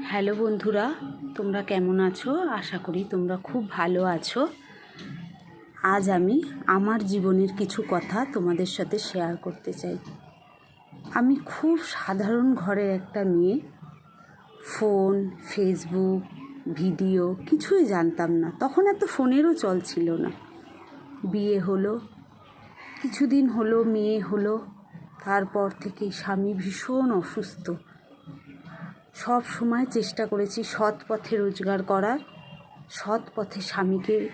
Hello বন্ধুরা, তোমরা কেমন আছো? আশা করি তোমরা খুব ভালো আছো। আজ আমি আমার জীবনের কিছু কথা তোমাদের সাথে শেয়ার করতে চাই। আমি খুব সাধারণ ঘরের একটা মেয়ে। ফোন, ফেসবুক, ভিডিও কিছুই জানতাম না। তখন এত ফোনেরও চল ছিল না। বিয়ে হলো, কিছুদিন হলো মেয়ে হলো, তারপর থেকে স্বামী ভীষণ অসুস্থ। সব সময় চেষ্টা করেছি সৎ পথে রোজগার করার, সৎ পথে স্বামীকে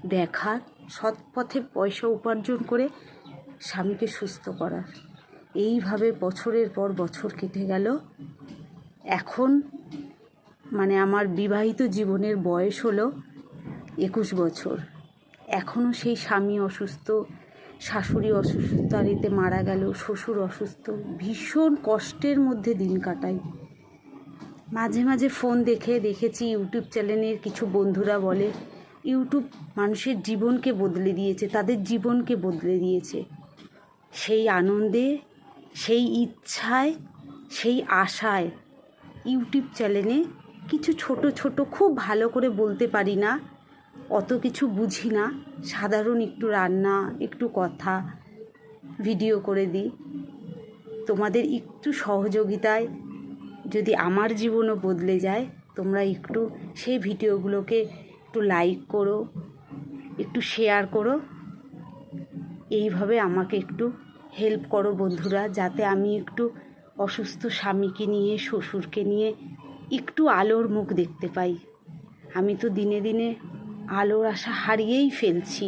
দেখার, সৎ পথে পয়সা উপার্জন করে স্বামীকে সুস্থ করার। এইভাবে বছরের পর বছর কেটে গেল। এখন আমার বিবাহিত জীবনের বয়স হলো 21 বছর। এখনও সেই স্বামী অসুস্থ, শাশুড়ি অসুস্থতারিতে মারা গেল, শ্বশুর অসুস্থ। ভীষণ কষ্টের মধ্যে দিন কাটাই। মাঝে মাঝে ফোন দেখেছি ইউটিউব চ্যানেলের কিছু বন্ধুরা বলে ইউটিউব মানুষের জীবনকে বদলে দিয়েছে, তাদের জীবনকে বদলে দিয়েছে। সেই আনন্দে, সেই ইচ্ছায়, সেই আশায় ইউটিউব চ্যানেলে কিছু ছোট ছোট, খুব ভালো করে বলতে পারি না, অত কিছু বুঝি না, সাধারণ একটু রান্না, একটু কথা ভিডিও করে দিই। তোমাদের একটু সহযোগিতায় যদি আমার জীবনও বদলে যায়, তোমরা একটু সেই ভিডিওগুলোকে একটু লাইক করো, একটু শেয়ার করো। এইভাবে আমাকে একটু হেল্প করো বন্ধুরা, যাতে আমি একটু অসুস্থ স্বামীকে নিয়ে, শ্বশুরকে নিয়ে একটু আলোর মুখ দেখতে পাই। আমি তো দিনে দিনে আলোর আশা হারিয়েই ফেলছি।